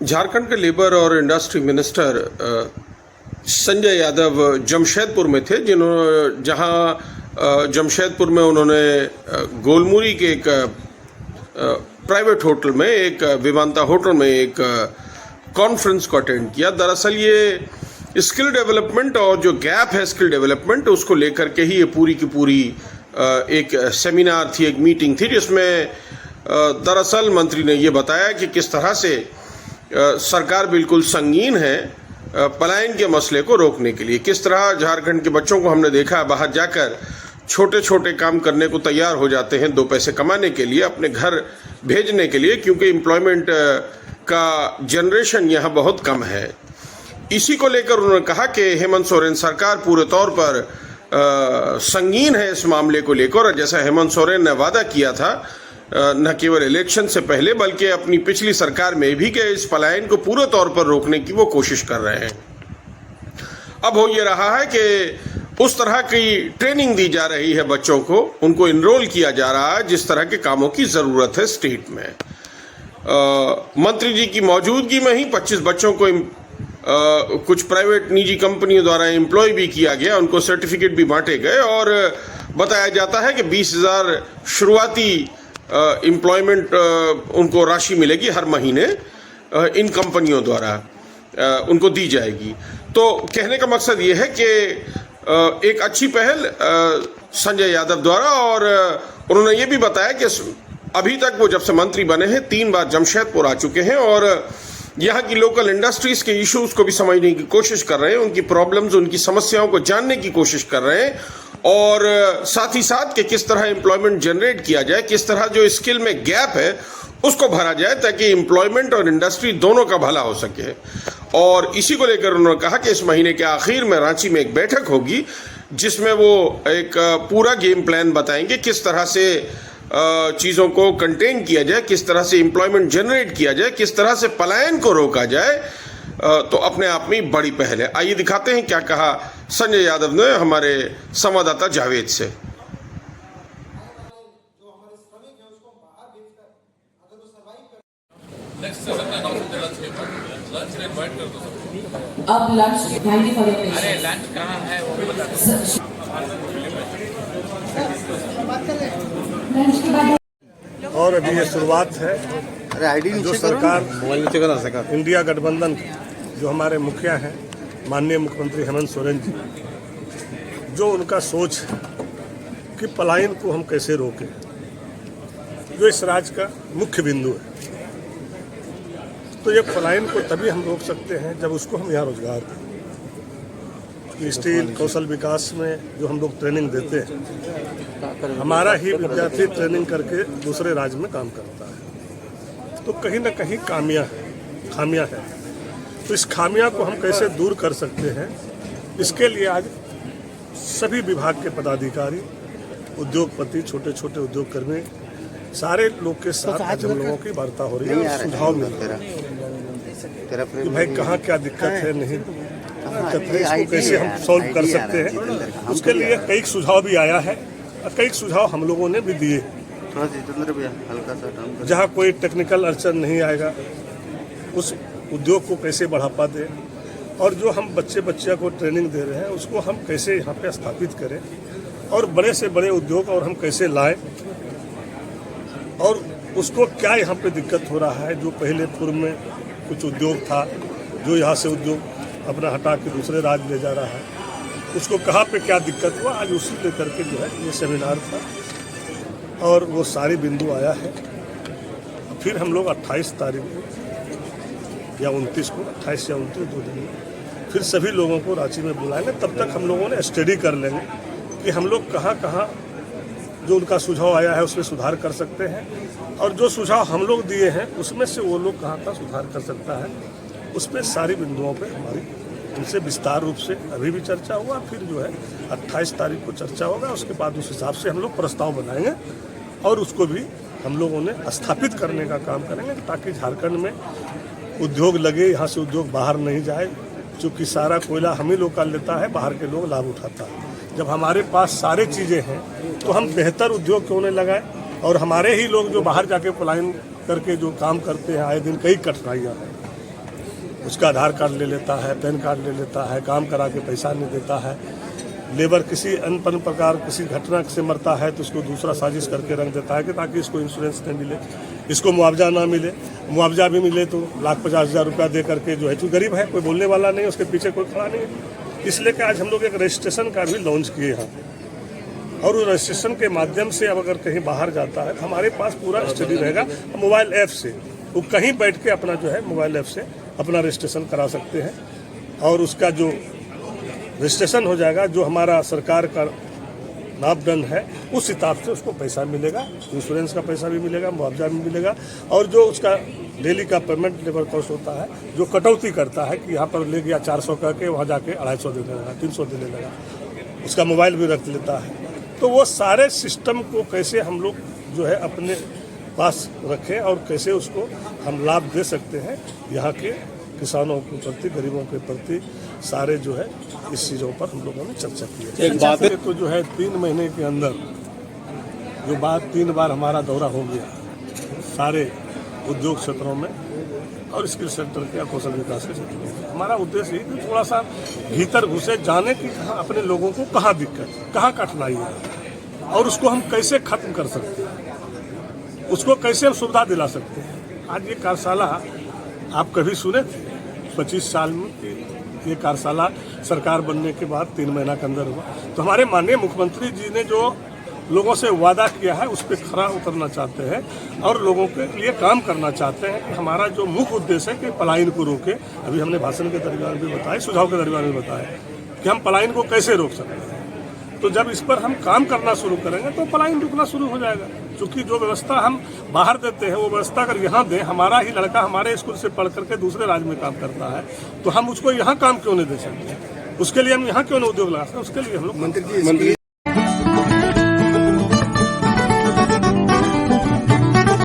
झारखंड के लेबर और industry minister Sanjay Yadav Jamshedpur में थे, जहां जमशेदपुर में उन्होंने गोलमुरी के एक प्राइवेट होटल में, एक विमानता होटल में एक कॉन्फ्रेंस को अटेंड किया। दरअसल ये स्किल डेवलपमेंट और जो गैप है स्किल डेवलपमेंट, उसको लेकर के ही ये पूरी की पूरी एक सेमिनार थी, एक मीटिंग थी, जिसमें दरअसल मंत्री ने ये बताया कि किस तरह से सरकार बिल्कुल संगीन है पलायन के मसले को रोकने के लिए। किस तरह झारखंड के बच्चों को हमने देखा है बाहर जाकर छोटे छोटे काम करने को तैयार हो जाते हैं, दो पैसे कमाने के लिए, अपने घर भेजने के लिए, क्योंकि एम्प्लॉयमेंट का जनरेशन यहाँ बहुत कम है। इसी को लेकर उन्होंने कहा कि हेमंत सोरेन सरकार पूरे तौर पर संगीन है इस मामले को लेकर, और जैसा हेमंत सोरेन ने वादा किया था न केवल इलेक्शन से पहले बल्कि अपनी पिछली सरकार में भी, कि इस पलायन को पूरे तौर पर रोकने की वो कोशिश कर रहे हैं। अब हो ये रहा है कि उस तरह की ट्रेनिंग दी जा रही है बच्चों को, उनको इनरोल किया जा रहा है जिस तरह के कामों की ज़रूरत है स्टेट में। मंत्री जी की मौजूदगी में ही 25 बच्चों को कुछ प्राइवेट निजी कंपनियों द्वारा एम्प्लॉय भी किया गया, उनको सर्टिफिकेट भी बांटे गए, और बताया जाता है कि 20,000 शुरुआती एम्प्लॉयमेंट उनको राशि मिलेगी हर महीने इन कंपनियों द्वारा उनको दी जाएगी। तो कहने का मकसद ये है कि एक अच्छी पहल संजय यादव द्वारा, और उन्होंने ये भी बताया कि अभी तक वो जब से मंत्री बने हैं 3 बार जमशेदपुर आ चुके हैं और यहाँ की लोकल इंडस्ट्रीज के इश्यूज को भी समझने की कोशिश कर रहे हैं, उनकी प्रॉब्लम्स, उनकी समस्याओं को जानने की कोशिश कर रहे हैं, और साथ ही साथ कि किस तरह एम्प्लॉयमेंट जनरेट किया जाए, किस तरह जो स्किल में गैप है उसको भरा जाए, ताकि एम्प्लॉयमेंट और इंडस्ट्री दोनों का भला हो सके। और इसी को लेकर उन्होंने कहा कि इस महीने के आखिर में रांची में एक बैठक होगी जिसमें वो एक पूरा गेम प्लान बताएंगे, किस तरह से चीज़ों को कंटेन किया जाए, किस तरह से एम्प्लॉयमेंट जनरेट किया जाए, किस तरह से पलायन को रोका जाए। तो अपने आप में बड़ी पहल है। आइए दिखाते हैं क्या कहा संजय यादव ने हमारे संवाददाता जावेद से। अब लंच अरे लंच कहाँ है वो भी बता और अभी ये शुरुआत है। जो सरकार इंडिया गठबंधन जो हमारे मुखिया हैं माननीय मुख्यमंत्री हेमंत सोरेन जी, जो उनका सोच है कि पलायन को हम कैसे रोकें, जो इस राज्य का मुख्य बिंदु है। तो ये पलायन को तभी हम रोक सकते हैं जब उसको हम यहाँ रोजगार दें। स्किल कौशल विकास में जो हम लोग ट्रेनिंग देते हैं, हमारा ही विद्यार्थी ट्रेनिंग करके दूसरे राज्य में काम करता है, तो कहीं ना कहीं खामियां हैं। तो इस खामियां को हम कैसे दूर कर सकते हैं, इसके लिए आज सभी विभाग के पदाधिकारी, उद्योगपति, छोटे छोटे उद्योगकर्मी, सारे लोग के साथ आज हम लोगों की वार्ता हो रही है और सुझाव मिल रहा है कि भाई कहाँ क्या दिक्कत है, नहीं दिक्कत है, इसको कैसे हम सॉल्व कर सकते हैं। उसके लिए कई सुझाव भी आया है और कई सुझाव हम लोगों ने भी दिए। जहाँ कोई टेक्निकल अड़चन नहीं आएगा उस उद्योग को कैसे बढ़ावा दें, और जो हम बच्चियों को ट्रेनिंग दे रहे हैं उसको हम कैसे यहाँ पे स्थापित करें, और बड़े से बड़े उद्योग और हम कैसे लाएं, और उसको क्या यहाँ पे दिक्कत हो रहा है। जो पहले पूर्व में कुछ उद्योग था जो यहाँ से उद्योग अपना हटा के दूसरे राज्य ले जा रहा है, उसको कहाँ पे क्या दिक्कत हुआ, आज उसी लेकर के जो है ये सेमिनार था और वो सारी बिंदु आया है। फिर हम लोग 28 तारीख को या 29 को, 28 या 29 2 दिन में फिर सभी लोगों को रांची में बुलाएंगे। तब तक हम लोगों ने स्टडी कर लेंगे कि हम लोग कहाँ जो उनका सुझाव आया है उसमें सुधार कर सकते हैं, और जो सुझाव हम लोग दिए हैं उसमें से वो लोग कहाँ का सुधार कर सकता है। उसमें सारी बिंदुओं पे हमारी उनसे विस्तार रूप से अभी भी चर्चा हुआ, फिर जो है 28 तारीख को चर्चा होगा। उसके बाद उस हिसाब से हम लोग प्रस्ताव बनाएंगे और उसको भी हम लोगों ने स्थापित करने का काम करेंगे, ताकि झारखंड में उद्योग लगे, यहाँ से उद्योग बाहर नहीं जाए। क्योंकि सारा कोयला हम ही लोग का लेता है, बाहर के लोग लाभ उठाता है। जब हमारे पास सारे चीज़ें हैं तो हम बेहतर उद्योग क्यों नहीं लगाएं, और हमारे ही लोग जो बाहर जाके पलायन करके जो काम करते हैं, आए दिन कई कठिनाइयाँ हैं। उसका आधार कार्ड ले लेता है, पैन कार्ड ले लेता है, काम करा के पैसा नहीं देता है। लेबर किसी अन्य प्रकार किसी घटना से मरता है तो उसको दूसरा साजिश करके रख देता है कि ताकि इसको इंश्योरेंस नहीं मिले, इसको मुआवजा ना मिले। मुआवजा भी मिले तो 1,50,000 रुपया दे करके जो है, जो गरीब है कोई बोलने वाला नहीं, उसके पीछे कोई खड़ा नहीं है। इसलिए कि आज हम लोग एक रजिस्ट्रेशन का भी लॉन्च किए हैं और उस रजिस्ट्रेशन के माध्यम से अब अगर कहीं बाहर जाता है तो हमारे पास पूरा स्टडी रहेगा। मोबाइल ऐप से वो कहीं बैठ के अपना जो है मोबाइल ऐप से अपना रजिस्ट्रेशन करा सकते हैं और उसका जो रजिस्ट्रेशन हो जाएगा, जो हमारा सरकार का मापदंड है उस हिसाब से उसको पैसा मिलेगा, इंश्योरेंस का पैसा भी मिलेगा, मुआवजा भी मिलेगा। और जो उसका डेली का पेमेंट लेबर कॉस्ट होता है, जो कटौती करता है कि यहाँ पर ले गया 400 का के वहाँ जाके 250 देने लगा, 300 देने लगा, उसका मोबाइल भी रख लेता है। तो वो सारे सिस्टम को कैसे हम लोग जो है अपने पास रखें और कैसे उसको हम लाभ दे सकते हैं, यहाँ के किसानों के प्रति, गरीबों के प्रति सारे जो है इस चीज़ों पर हम लोगों ने चर्चा की है। एक बात है तो जो है 3 महीने के अंदर जो बात 3 बार हमारा दौरा हो गया सारे उद्योग क्षेत्रों में और स्किल सेंटर के कौशल विकास के क्षेत्र में। हमारा उद्देश्य ये कि थोड़ा सा भीतर घुसे, जाने कि अपने लोगों को कहाँ दिक्कत, कहाँ कठिनाई है और उसको हम कैसे खत्म कर सकते हैं, उसको कैसे हम सुविधा दिला सकते हैं। आज ये कार्यशाला आप कभी सुने थे? 25 साल में ये कार्यशाला सरकार बनने के बाद 3 महीना के अंदर हुआ। तो हमारे माननीय मुख्यमंत्री जी ने जो लोगों से वादा किया है उस पर खरा उतरना चाहते हैं और लोगों के लिए काम करना चाहते हैं कि हमारा जो मुख्य उद्देश्य है कि पलायन को रोके। अभी हमने भाषण के दरमियान भी बताया, सुझाव के दरमियान भी बताया कि हम पलायन को कैसे रोक सकते हैं। तो जब इस पर हम काम करना शुरू करेंगे तो पलायन रुकना शुरू हो जाएगा। क्योंकि जो व्यवस्था हम बाहर देते हैं वो व्यवस्था अगर यहाँ दें, हमारा ही लड़का हमारे स्कूल से पढ़ करके दूसरे राज्य में काम करता है तो हम उसको यहाँ काम क्यों नहीं दे सकते? उसके लिए हम यहाँ क्यों नहीं उद्योग लगा सकते? उसके लिए हम लोग मंत्री